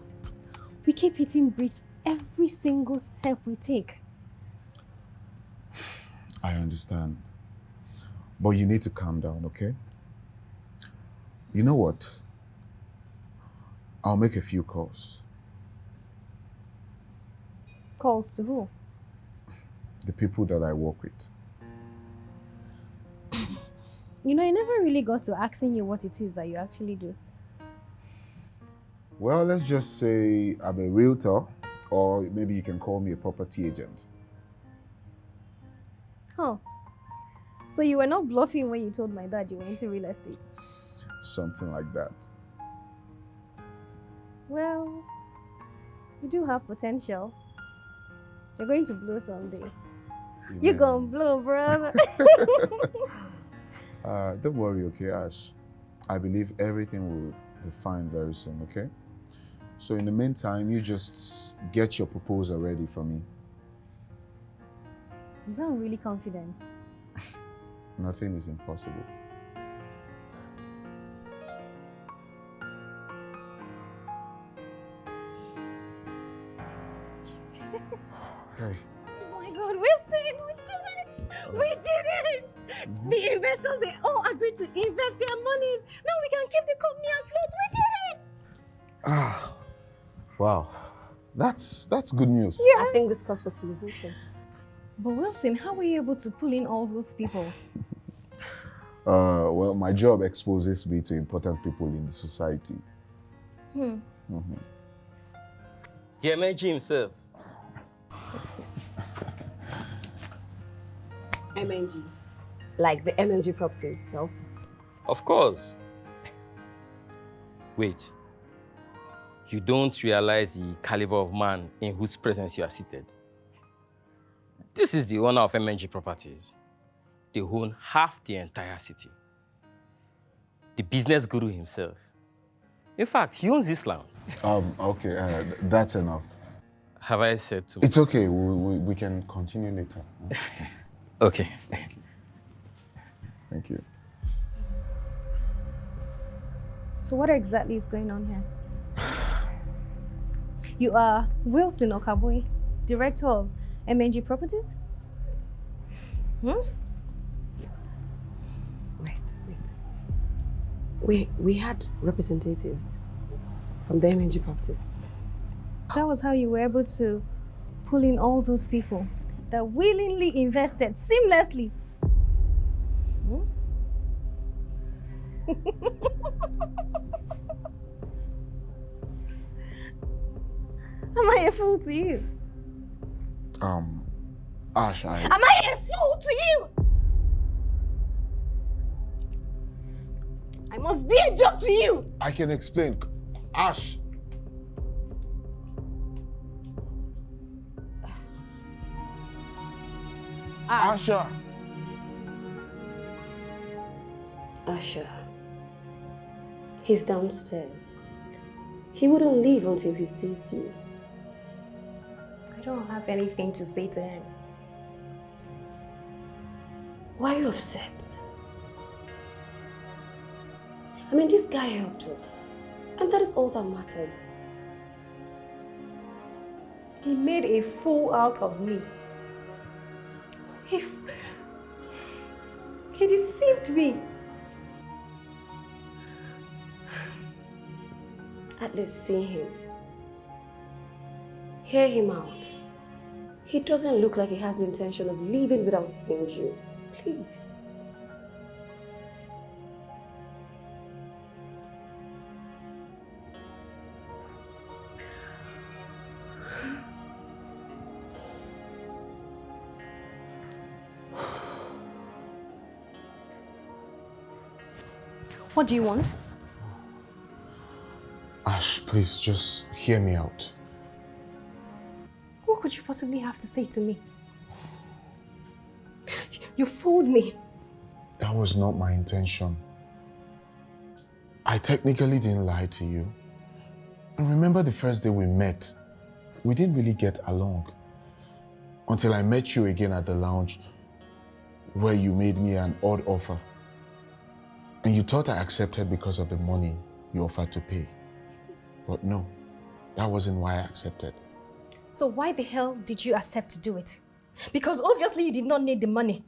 We keep hitting bricks every single step we take. I understand. But you need to calm down, okay? You know what? I'll make a few calls. Calls to who? The people that I work with. You know, I never really got to asking you what it is that you actually do. Well, let's just say I'm a realtor, or maybe you can call me a property agent. Huh. So you were not bluffing when you told my dad you were into real estate? Something like that. Well, you do have potential. You're going to blow someday. Amen. You're gonna blow, brother. Don't worry, okay, Ash. I believe everything will be fine very soon, okay? So in the meantime, you just get your proposal ready for me. You sound really confident. Nothing is impossible. The investors, they all agreed to invest their monies. Now we can keep the company afloat. We did it! Ah, wow. That's good news. Yes. I think this calls for celebration. But Wilson, how were you able to pull in all those people? Well, my job exposes me to important people in the society. Hmm. The MNG himself. MNG. Like the MNG properties itself. Of course. Wait. You don't realize the caliber of man in whose presence you are seated. This is the owner of MNG Properties. They own half the entire city. The business guru himself. In fact, he owns this land. Okay, that's enough. Have I said too much? It's okay, we can continue later. Okay. Thank you. So what exactly is going on here? You are Wilson Okaboy, director of MNG Properties? Hmm? Wait. We had representatives from the MNG properties. That was how you were able to pull in all those people that willingly invested seamlessly. Hmm? Am I a fool to you? Ash, Am I a fool to you? I must be a joke to you. I can explain. Ash. Asha. Asha. He's downstairs. He wouldn't leave until he sees you. I don't have anything to say to him. Why are you upset? I mean, this guy helped us. And that is all that matters. He made a fool out of me. He deceived me. At least see him. Hear him out. He doesn't look like he has the intention of leaving without seeing you. Please. What do you want? Ash, please just hear me out. What could you possibly have to say to me? You fooled me. That was not my intention. I technically didn't lie to you. And remember the first day we met, we didn't really get along. Until I met you again at the lounge where you made me an odd offer. And you thought I accepted because of the money you offered to pay. But no, that wasn't why I accepted. So why the hell did you accept to do it? Because obviously you did not need the money.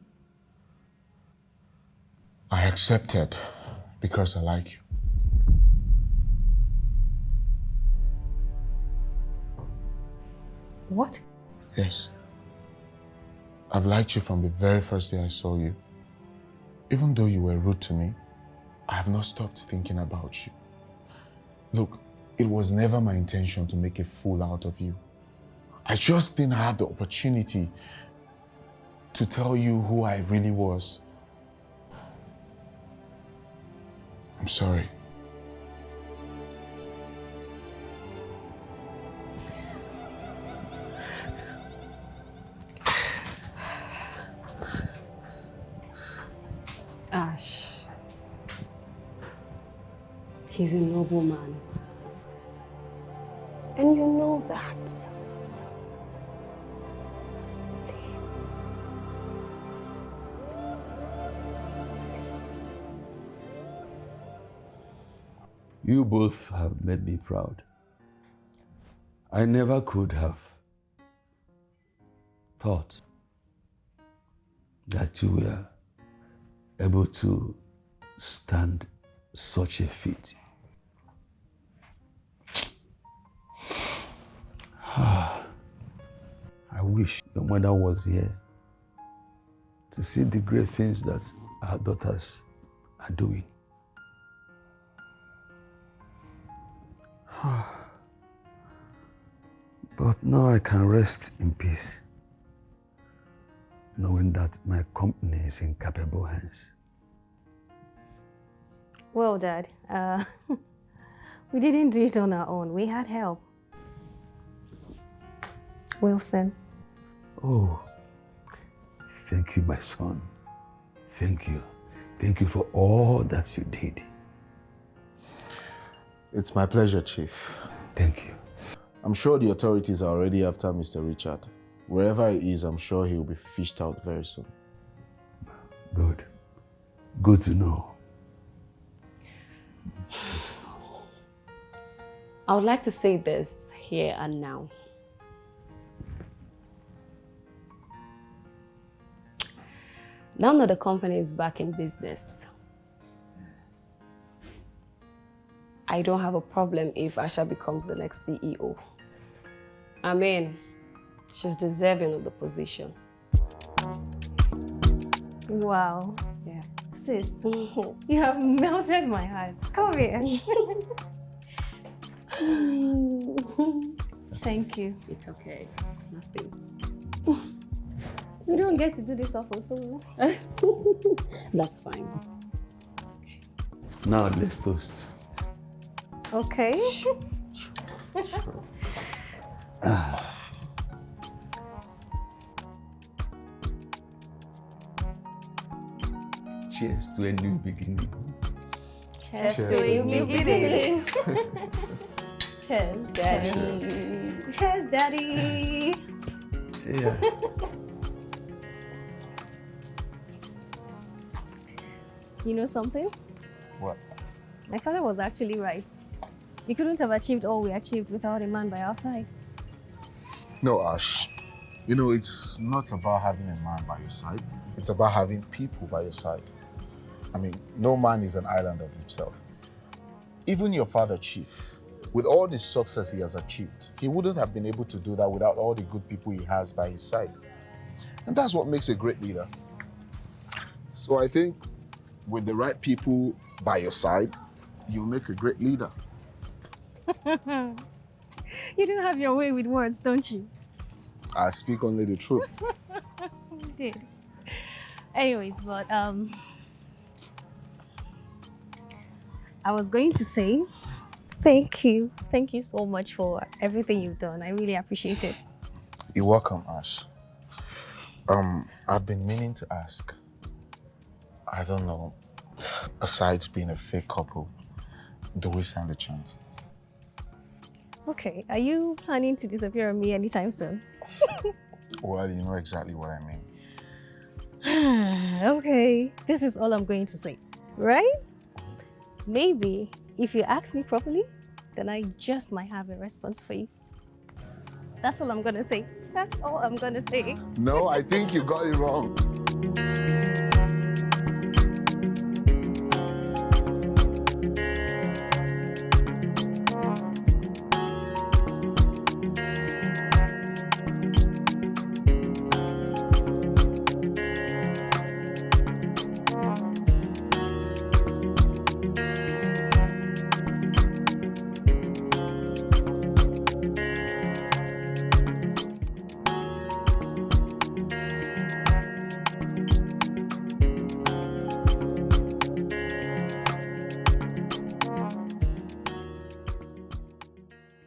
I accepted because I like you. What? Yes. I've liked you from the very first day I saw you. Even though you were rude to me, I have not stopped thinking about you. Look, it was never my intention to make a fool out of you. I just didn't have the opportunity to tell you who I really was. I'm sorry. Ash. He's a noble man. And you know that. Please. You both have made me proud. I never could have thought that you were able to stand such a feat. I wish your mother was here to see the great things that our daughters are doing. But now I can rest in peace, knowing that my company is in capable hands. Well, Dad, we didn't do it on our own. We had help. Wilson. Oh, thank you, my son. Thank you. Thank you for all that you did. It's my pleasure, Chief. Thank you. I'm sure the authorities are already after Mr. Richard. Wherever he is, I'm sure he will be fished out very soon. Good. Good to know. I would like to say this here and now. Now that the company is back in business, I don't have a problem if Asha becomes the next CEO. I mean, she's deserving of the position. Wow. Yeah. Sis, you have melted my heart. Come here. Thank you. It's okay. It's nothing. You don't get to do this often, so That's fine. It's okay. Now let's toast. Okay. Cheers to a new beginning. Cheers to a new beginning. Cheers, Daddy. Cheers. Cheers, Daddy. Yeah. You know something? What? My father was actually right. We couldn't have achieved all we achieved without a man by our side. No, Ash. You know, it's not about having a man by your side. It's about having people by your side. I mean, no man is an island of himself. Even your father, Chief, with all the success he has achieved, he wouldn't have been able to do that without all the good people he has by his side. And that's what makes a great leader. So I think with the right people by your side, you'll make a great leader. You do have your way with words, don't you? I speak only the truth. You did. Anyways, but I was going to say thank you. Thank you so much for everything you've done. I really appreciate it. You're welcome, Ash. I've been meaning to ask. I don't know, aside being a fake couple, do we stand a chance? Okay, are you planning to disappear on me anytime soon? Well, you know exactly what I mean. Okay, this is all I'm going to say, right? Maybe if you ask me properly, then I just might have a response for you. That's all I'm gonna say. That's all I'm gonna say. No, I think you got it wrong.